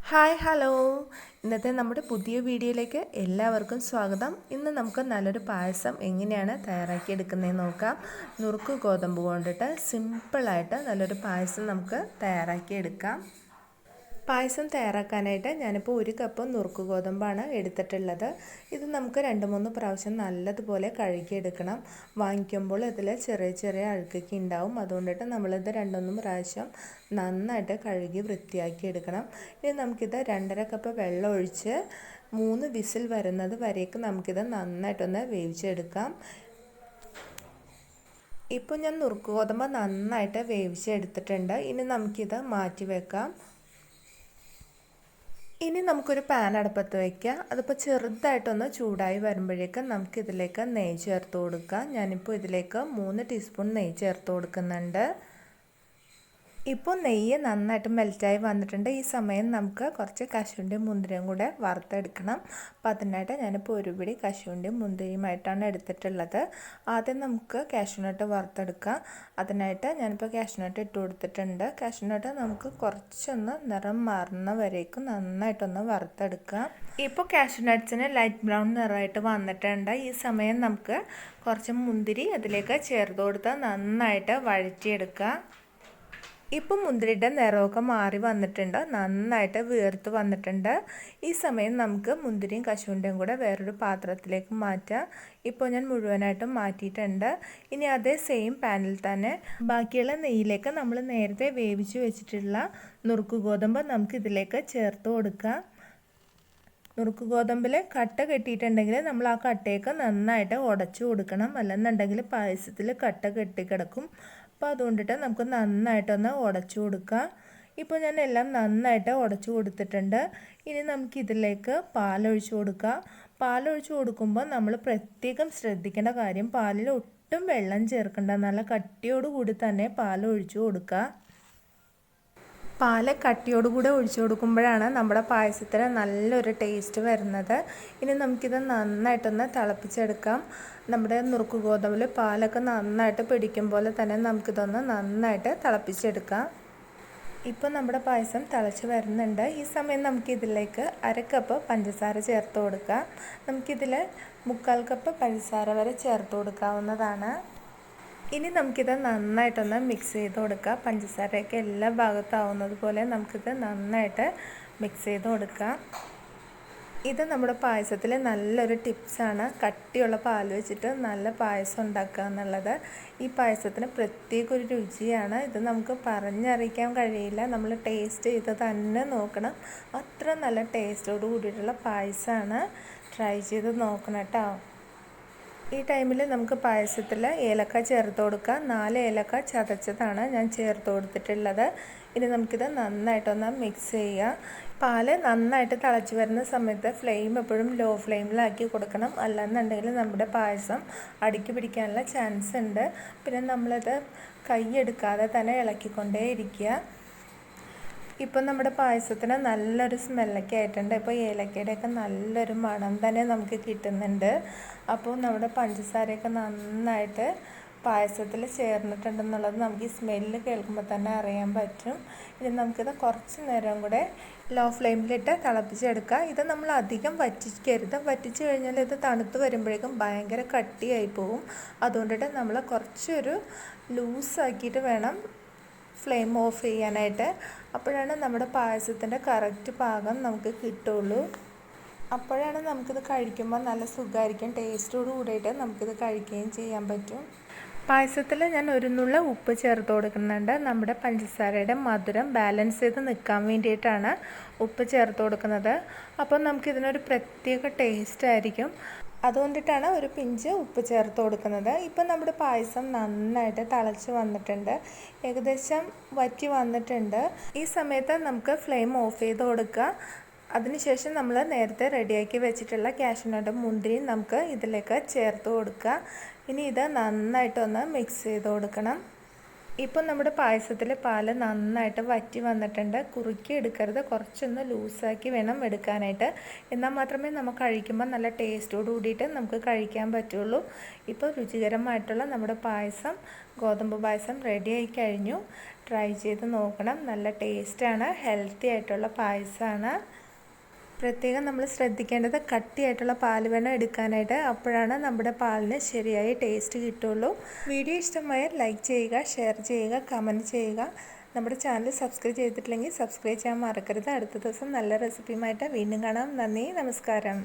Hi hello ഇന്നത്തെ നമ്മുടെ പുതിയ വീഡിയോയിലേക്ക് എല്ലാവർക്കും സ്വാഗതം. ഇന്ന് നമുക്ക് നല്ലൊരു പായസം എങ്ങനെയാണ് തയ്യാറാക്കിയെടുക്കുന്നതെന്ന് നോക്കാം. നുറുക്ക് ഗോതമ്പ് കൊണ്ടിട്ട് സിമ്പിളായിട്ട് നല്ലൊരു പായസം നമുക്ക് തയ്യാറാക്കിയെടുക്കാം. പായസം തയ്യാറാക്കാനായിട്ട് ഞാനിപ്പോൾ 1 കപ്പ് നുറുക്ക് ഗോതമ്പാണ് എടുത്തിട്ടുള്ളത്. ഇത് നമുക്ക് 2-3 പ്രാവശ്യം നല്ലതുപോലെ കഴുകിയെടുക്കണം. വാങ്ങിക്കുമ്പോൾ ഇതിൽ ചെറിയ ചെറിയ അഴുക്കൊക്കെ ഉണ്ടാവും. അതുകൊണ്ടിട്ട് നമ്മളിത് 2-3 പ്രാവശ്യം നന്നായിട്ട് കഴുകി വൃത്തിയാക്കി എടുക്കണം. ഇനി നമുക്കിത് 2.5 കപ്പ് വെള്ളം ഒഴിച്ച് 3 വിസിൽ വരുന്നത് വരേക്ക് നമുക്കിത് നന്നായിട്ടൊന്ന് വേവിച്ചെടുക്കാം. ഇപ്പോൾ ഞാൻ നുറുക്ക് ഗോതമ്പ് നന്നായിട്ട് വേവിച്ചെടുത്തിട്ടുണ്ട്. ഇനി നമുക്കിത് മാറ്റി വെക്കാം. ഇനി നമുക്കൊരു പാൻ അടുപ്പത്ത് വയ്ക്കാം. അതിപ്പോൾ ചെറുതായിട്ടൊന്ന് ചൂടായി വരുമ്പോഴേക്കും നമുക്കിതിലേക്ക് നെയ്യ് ചേർത്ത് കൊടുക്കാം. ഞാനിപ്പോൾ ഇതിലേക്ക് 3 ടീസ്പൂൺ നെയ്യ് ചേർത്ത് കൊടുക്കുന്നുണ്ട്. ഇപ്പോൾ നെയ്യ് നന്നായിട്ട് മെൽറ്റായി വന്നിട്ടുണ്ട്. ഈ സമയം നമുക്ക് കുറച്ച് കശുവണ്ടിയും മുന്തിരിയും കൂടെ വറുത്തെടുക്കണം. അപ്പോൾ അതിനായിട്ട് ഞാനിപ്പോൾ ഒരു പിടി കശുവണ്ടിയും മുന്തിരിയുമായിട്ടാണ് എടുത്തിട്ടുള്ളത്. ആദ്യം നമുക്ക് കാഷ്യൂനട്ട് വറുത്തെടുക്കാം. അതിനായിട്ട് ഞാനിപ്പോൾ കാഷ്യൂനട്ട് ഇട്ട് കൊടുത്തിട്ടുണ്ട്. കാഷ്യൂനട്ട് നമുക്ക് കുറച്ചൊന്ന് നിറം മാറുന്ന വരേക്കും നന്നായിട്ടൊന്ന് വറുത്തെടുക്കാം. ഇപ്പോൾ കാഷ്യൂനട്ട്സിന് ലൈറ്റ് ബ്രൗൺ നിറമായിട്ട് വന്നിട്ടുണ്ട്. ഈ സമയം നമുക്ക് കുറച്ച് മുന്തിരി അതിലേക്ക് ചേർത്ത് കൊടുത്ത് നന്നായിട്ട് വഴറ്റിയെടുക്കാം. ഇപ്പം മുന്തിരിയുടെ നിറമൊക്കെ മാറി വന്നിട്ടുണ്ട്, നന്നായിട്ട് വീർത്ത് വന്നിട്ടുണ്ട്. ഈ സമയം നമുക്ക് മുന്തിരിയും കശുവണ്ടിയും കൂടെ വേറൊരു പാത്രത്തിലേക്ക് മാറ്റാം. ഇപ്പോൾ ഞാൻ മുഴുവനായിട്ടും മാറ്റിയിട്ടുണ്ട്. ഇനി അതേ സെയിം പാനിൽ തന്നെ ബാക്കിയുള്ള നെയ്യിലേക്ക് നമ്മൾ നേരത്തെ വേവിച്ച് വെച്ചിട്ടുള്ള നുറുക്ക് ഗോതമ്പ് നമുക്ക് ഇതിലേക്ക് ചേർത്ത് കൊടുക്കാം. നുറുക്ക് ഗോതമ്പിൽ കട്ട കെട്ടിയിട്ടുണ്ടെങ്കിൽ നമ്മൾ ആ കട്ടയൊക്കെ നന്നായിട്ട് ഉടച്ചു കൊടുക്കണം. അല്ലെന്നുണ്ടെങ്കിൽ പായസത്തിൽ കട്ട കെട്ടിക്കിടക്കും. അപ്പോൾ അതുകൊണ്ടിട്ട് നമുക്ക് നന്നായിട്ടൊന്ന് ഉടച്ചു കൊടുക്കാം. ഇപ്പോൾ ഞാൻ എല്ലാം നന്നായിട്ട് ഉടച്ചു കൊടുത്തിട്ടുണ്ട്. ഇനി നമുക്കിതിലേക്ക് പാലൊഴിച്ച് കൊടുക്കാം. പാലൊഴിച്ച് കൊടുക്കുമ്പോൾ നമ്മൾ പ്രത്യേകം ശ്രദ്ധിക്കേണ്ട കാര്യം, പാലിൽ ഒട്ടും വെള്ളം ചേർക്കേണ്ട, നല്ല കട്ടിയോടുകൂടി തന്നെ പാലൊഴിച്ച് കൊടുക്കുക. പാല് കട്ടിയോടുകൂടി ഒഴിച്ചു കൊടുക്കുമ്പോഴാണ് നമ്മുടെ പായസത്തിന് നല്ലൊരു ടേസ്റ്റ് വരുന്നത്. ഇനി നമുക്കിത് നന്നായിട്ടൊന്ന് തിളപ്പിച്ചെടുക്കാം. നമ്മുടെ നുറുക്ക് ഗോതമ്പിൽ പാലൊക്കെ നന്നായിട്ട് പിടിക്കും പോലെ തന്നെ നമുക്കിതൊന്ന് നന്നായിട്ട് തിളപ്പിച്ചെടുക്കാം. ഇപ്പോൾ നമ്മുടെ പായസം തിളച്ച് വരുന്നുണ്ട്. ഈ സമയം നമുക്കിതിലേക്ക് 1/2 കപ്പ് പഞ്ചസാര ചേർത്ത് കൊടുക്കാം. നമുക്കിതിൽ 1/4 കപ്പ് പഞ്ചസാര വരെ ചേർത്ത് കൊടുക്കാവുന്നതാണ്. ഇനി നമുക്കിത് നന്നായിട്ടൊന്ന് മിക്സ് ചെയ്ത് കൊടുക്കാം. പഞ്ചസാരയൊക്കെ എല്ലാ ഭാഗത്താവുന്നത് പോലെ നമുക്കിത് നന്നായിട്ട് മിക്സ് ചെയ്ത് കൊടുക്കാം. ഇത് നമ്മുടെ പായസത്തിൽ നല്ലൊരു ടിപ്സാണ്. കട്ടിയുള്ള പാൽ വെച്ചിട്ട് നല്ല പായസം ഉണ്ടാക്കുക എന്നുള്ളത്. ഈ പായസത്തിന് പ്രത്യേക ഒരു രുചിയാണ്. ഇത് നമുക്ക് പറഞ്ഞറിയിക്കാൻ കഴിയില്ല. നമ്മൾ ടേസ്റ്റ് ചെയ്ത് തന്നെ നോക്കണം. അത്ര നല്ല ടേസ്റ്റോട് കൂടിയിട്ടുള്ള പായസമാണ്. ട്രൈ ചെയ്ത് നോക്കണം കേട്ടോ. ഈ ടൈമിൽ നമുക്ക് പായസത്തിൽ ഏലക്ക ചേർത്ത് കൊടുക്കാം. 4 ഏലക്ക ചതച്ചതാണ് ഞാൻ ചേർത്ത് കൊടുത്തിട്ടുള്ളത്. ഇനി നമുക്കിത് നന്നായിട്ടൊന്ന് മിക്സ് ചെയ്യുക. പാല് നന്നായിട്ട് തിളച്ച് വരുന്ന സമയത്ത് ഫ്ലെയിം എപ്പോഴും ലോ ഫ്ലെയിമിലാക്കി കൊടുക്കണം. അല്ലെന്നുണ്ടെങ്കിൽ നമ്മുടെ പായസം അടിക്ക് പിടിക്കാനുള്ള ചാൻസ് ഉണ്ട്. പിന്നെ നമ്മളത് കൈയെടുക്കാതെ തന്നെ ഇളക്കിക്കൊണ്ടേ ഇരിക്കുക. ഇപ്പോൾ നമ്മുടെ പായസത്തിന് നല്ലൊരു സ്മെല്ലൊക്കെ ആയിട്ടുണ്ട്. ഇപ്പോൾ ഏലക്കയുടെയൊക്കെ നല്ലൊരു മണം തന്നെ നമുക്ക് കിട്ടുന്നുണ്ട്. അപ്പോൾ നമ്മുടെ പഞ്ചസാരയൊക്കെ നന്നായിട്ട് പായസത്തിൽ ചേർന്നിട്ടുണ്ടെന്നുള്ളത് നമുക്ക് ഈ സ്മെല്ല് കേൾക്കുമ്പോൾ തന്നെ അറിയാൻ പറ്റും. ഇനി നമുക്കിത് കുറച്ച് നേരം കൂടെ ലോ ഫ്ലെയിമിലിട്ട് തിളപ്പിച്ചെടുക്കുക. ഇത് നമ്മൾ അധികം വറ്റിക്കരുത്. വറ്റിച്ച് കഴിഞ്ഞാൽ ഇത് തണുത്ത് വരുമ്പോഴേക്കും ഭയങ്കര കട്ടിയായി പോകും. അതുകൊണ്ടിട്ട് നമ്മൾ കുറച്ചൊരു ലൂസാക്കിയിട്ട് വേണം ഫ്ലെയിം ഓഫ് ചെയ്യാനായിട്ട്. അപ്പോഴാണ് നമ്മുടെ പായസത്തിൻ്റെ കറക്റ്റ് പാകം നമുക്ക് കിട്ടുള്ളൂ. അപ്പോഴാണ് നമുക്കിത് കഴിക്കുമ്പോൾ നല്ല സുഖമായിരിക്കും. ടേസ്റ്റോട് കൂടിയിട്ട് നമുക്കിത് കഴിക്കുകയും ചെയ്യാൻ പറ്റും. പായസത്തിൽ ഞാൻ ഒരു നുള്ള ഉപ്പ് ചേർത്ത് കൊടുക്കുന്നുണ്ട്. നമ്മുടെ പഞ്ചസാരയുടെ മധുരം ബാലൻസ് ചെയ്ത് നിൽക്കാൻ വേണ്ടിയിട്ടാണ് ഉപ്പ് ചേർത്ത് കൊടുക്കുന്നത്. അപ്പോൾ നമുക്കിതിനൊരു പ്രത്യേക ടേസ്റ്റ് ആയിരിക്കും. അതുകൊണ്ടിട്ടാണ് ഒരു പിഞ്ച് ഉപ്പ് ചേർത്ത് കൊടുക്കുന്നത്. ഇപ്പം നമ്മുടെ പായസം നന്നായിട്ട് തിളച്ച് വന്നിട്ടുണ്ട്, ഏകദേശം വറ്റി വന്നിട്ടുണ്ട്. ഈ സമയത്ത് നമുക്ക് ഫ്ലെയിം ഓഫ് ചെയ്ത് കൊടുക്കുക. അതിനുശേഷം നമ്മൾ നേരത്തെ റെഡിയാക്കി വെച്ചിട്ടുള്ള കാഷ്യൂനട്ടും മുന്തിരിയും നമുക്ക് ഇതിലേക്ക് ചേർത്ത് കൊടുക്കുക. ഇനി ഇത് നന്നായിട്ടൊന്ന് മിക്സ് ചെയ്ത് കൊടുക്കണം. ഇപ്പോൾ നമ്മുടെ പായസത്തിൽ പാൽ നന്നായിട്ട് വറ്റി വന്നിട്ടുണ്ട്. കുറുക്കി എടുക്കരുത്, കുറച്ചൊന്ന് ലൂസാക്കി വേണം എടുക്കാനായിട്ട്. എന്നാൽ മാത്രമേ നമുക്ക് കഴിക്കുമ്പോൾ നല്ല ടേസ്റ്റോട് കൂടിയിട്ട് നമുക്ക് കഴിക്കാൻ പറ്റുള്ളൂ. ഇപ്പോൾ രുചികരമായിട്ടുള്ള നമ്മുടെ പായസം, ഗോതമ്പ് പായസം റെഡി ആയി കഴിഞ്ഞു. ട്രൈ ചെയ്ത് നോക്കണം. നല്ല ടേസ്റ്റാണ്, ഹെൽത്തി ആയിട്ടുള്ള പായസമാണ്. പ്രത്യേകം നമ്മൾ ശ്രദ്ധിക്കേണ്ടത് കട്ടിയായിട്ടുള്ള പാൽ വേണം എടുക്കാനായിട്ട്. അപ്പോഴാണ് നമ്മുടെ പാലിന് ശരിയായ ടേസ്റ്റ് കിട്ടുള്ളൂ. വീഡിയോ ഇഷ്ടമായാൽ ലൈക്ക് ചെയ്യുക, ഷെയർ ചെയ്യുക, കമൻറ്റ് ചെയ്യുക. നമ്മുടെ ചാനൽ സബ്സ്ക്രൈബ് ചെയ്തിട്ടില്ലെങ്കിൽ സബ്സ്ക്രൈബ് ചെയ്യാൻ മറക്കരുത്. അടുത്ത ദിവസം നല്ല റെസിപ്പിയുമായിട്ട് വീണ്ടും കാണാം. നന്ദി, നമസ്കാരം.